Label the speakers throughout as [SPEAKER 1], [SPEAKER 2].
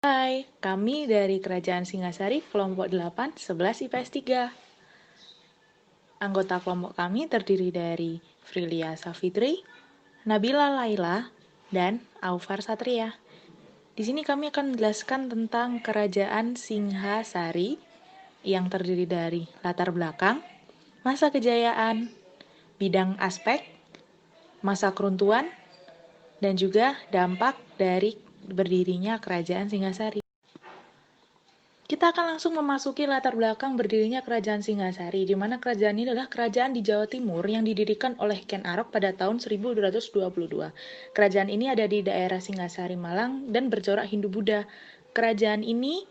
[SPEAKER 1] Hai, kami dari Kerajaan Singasari, kelompok 8, 11 IPS 3. Anggota kelompok kami terdiri dari Frilia Safitri, Nabila Laila, dan Aufar Satria. Di sini kami akan menjelaskan tentang Kerajaan Singhasari yang terdiri dari latar belakang, masa kejayaan, bidang aspek, masa keruntuhan, dan juga dampak dari berdirinya Kerajaan Singhasari. Kita akan langsung memasuki latar belakang berdirinya Kerajaan Singhasari, di mana kerajaan ini adalah kerajaan di Jawa Timur yang didirikan oleh Ken Arok pada tahun 1222. Kerajaan ini ada di daerah Singhasari, Malang, dan bercorak Hindu-Buddha. Kerajaan ini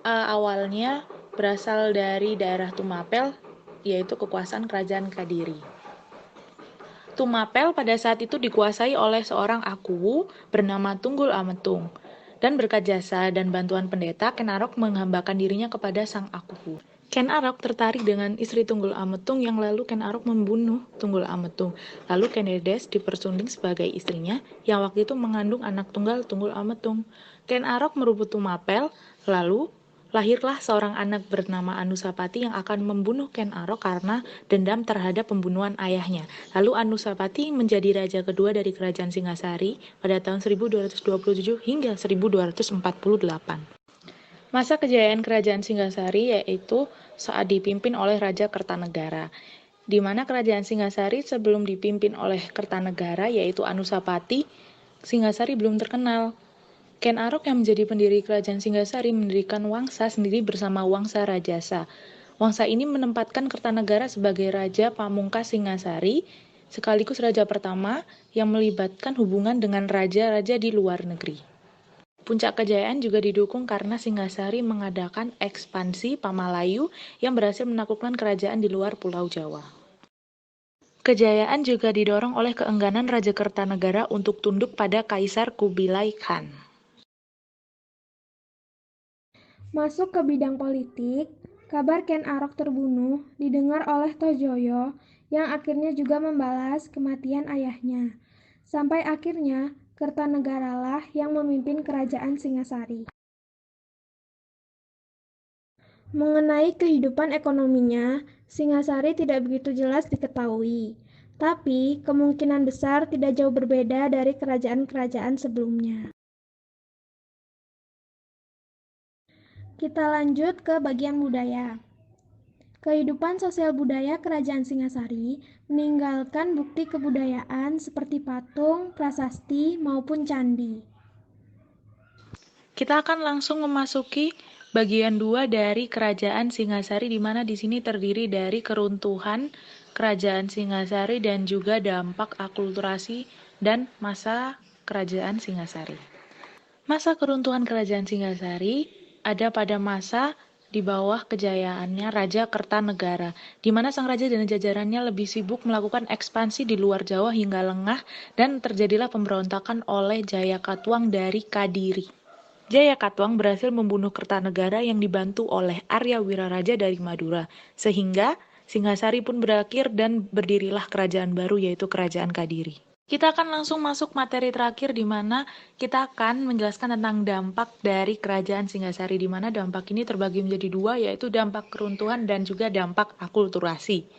[SPEAKER 1] awalnya berasal dari daerah Tumapel, yaitu kekuasaan Kerajaan Kadiri. Tumapel pada saat itu dikuasai oleh seorang Akuwu bernama Tunggul Ametung. Dan berkat jasa dan bantuan pendeta, Ken Arok menghambakan dirinya kepada sang Akuwu. Ken Arok tertarik dengan istri Tunggul Ametung yang lalu Ken Arok membunuh Tunggul Ametung. Lalu Ken Dedes dipersunding sebagai istrinya yang waktu itu mengandung anak tunggal Tunggul Ametung. Ken Arok merebut Tumapel, lalu lahirlah seorang anak bernama Anusapati yang akan membunuh Ken Arok karena dendam terhadap pembunuhan ayahnya. Lalu Anusapati menjadi raja kedua dari Kerajaan Singhasari pada tahun 1227 hingga 1248. Masa kejayaan Kerajaan Singhasari yaitu saat dipimpin oleh Raja Kertanegara, di mana Kerajaan Singhasari sebelum dipimpin oleh Kertanegara yaitu Anusapati, Singhasari belum terkenal. Ken Arok yang menjadi pendiri Kerajaan Singhasari mendirikan Wangsa sendiri bersama Wangsa Rajasa. Wangsa ini menempatkan Kertanegara sebagai Raja Pamungkas Singhasari, sekaligus raja pertama yang melibatkan hubungan dengan raja-raja di luar negeri. Puncak kejayaan juga didukung karena Singhasari mengadakan ekspansi Pamalayu yang berhasil menaklukkan kerajaan di luar Pulau Jawa. Kejayaan juga didorong oleh keengganan Raja Kertanegara untuk tunduk pada Kaisar Kubilai Khan.
[SPEAKER 2] Masuk ke bidang politik, kabar Ken Arok terbunuh didengar oleh Tojoyo yang akhirnya juga membalas kematian ayahnya. Sampai akhirnya Kertanegaralah yang memimpin Kerajaan Singasari. Mengenai kehidupan ekonominya, Singasari tidak begitu jelas diketahui. Tapi kemungkinan besar tidak jauh berbeda dari kerajaan-kerajaan sebelumnya. Kita lanjut ke bagian budaya. Kehidupan sosial budaya Kerajaan Singasari meninggalkan bukti kebudayaan seperti patung, prasasti, maupun candi.
[SPEAKER 1] Kita akan langsung memasuki bagian 2 dari Kerajaan Singhasari, di mana di sini terdiri dari keruntuhan Kerajaan Singhasari dan juga dampak akulturasi dan masa Kerajaan Singhasari. Masa keruntuhan Kerajaan Singhasari ada pada masa di bawah kejayaannya Raja Kertanegara, di mana sang raja dan jajarannya lebih sibuk melakukan ekspansi di luar Jawa hingga lengah dan terjadilah pemberontakan oleh Jayakatwang dari Kadiri. Jayakatwang berhasil membunuh Kertanegara yang dibantu oleh Arya Wiraraja dari Madura, sehingga Singhasari pun berakhir dan berdirilah kerajaan baru yaitu Kerajaan Kadiri. Kita akan langsung masuk materi terakhir di mana kita akan menjelaskan tentang dampak dari Kerajaan Singhasari, di mana dampak ini terbagi menjadi dua, yaitu dampak keruntuhan dan juga dampak akulturasi.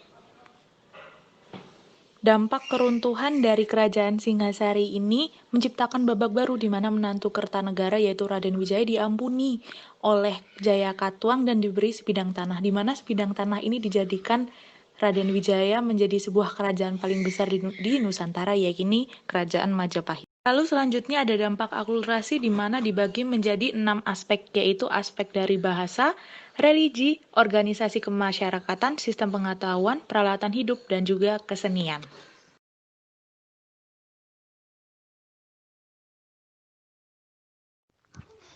[SPEAKER 1] Dampak keruntuhan dari Kerajaan Singhasari ini menciptakan babak baru di mana menantu Kertanegara yaitu Raden Wijaya diampuni oleh Jayakatwang dan diberi sebidang tanah, di mana sebidang tanah ini dijadikan Raden Wijaya menjadi sebuah kerajaan paling besar di Nusantara, yaitu Kerajaan Majapahit. Lalu selanjutnya ada dampak akulturasi di mana dibagi menjadi 6 aspek, yaitu aspek dari bahasa, religi, organisasi kemasyarakatan, sistem pengetahuan, peralatan hidup, dan juga kesenian.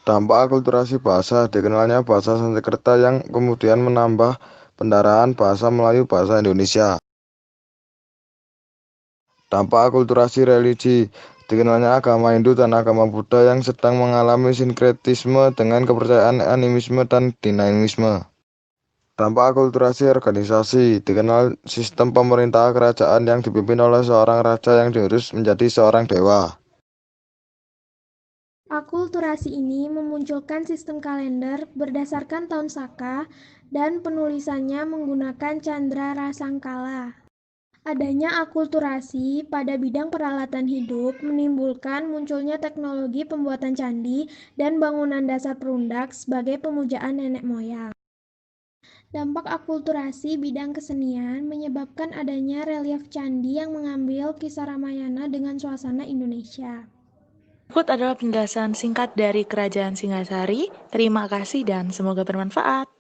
[SPEAKER 3] Dampak akulturasi bahasa, dikenalnya bahasa Sanskerta yang kemudian menambah pendarahan bahasa Melayu bahasa Indonesia. Dampak akulturasi religi, dikenalnya agama Hindu dan agama Buddha yang sedang mengalami sinkretisme dengan kepercayaan animisme dan dinamisme. Dampak akulturasi organisasi, dikenal sistem pemerintah kerajaan yang dipimpin oleh seorang raja yang diurus menjadi seorang dewa.
[SPEAKER 2] Akulturasi ini memunculkan sistem kalender berdasarkan tahun Saka dan penulisannya menggunakan candra rasangkala. Adanya akulturasi pada bidang peralatan hidup menimbulkan munculnya teknologi pembuatan candi dan bangunan dasar perundak sebagai pemujaan nenek moyang. Dampak akulturasi bidang kesenian menyebabkan adanya relief candi yang mengambil kisah Ramayana dengan suasana Indonesia.
[SPEAKER 1] Berikut adalah penjelasan singkat dari Kerajaan Singasari. Terima kasih dan semoga bermanfaat.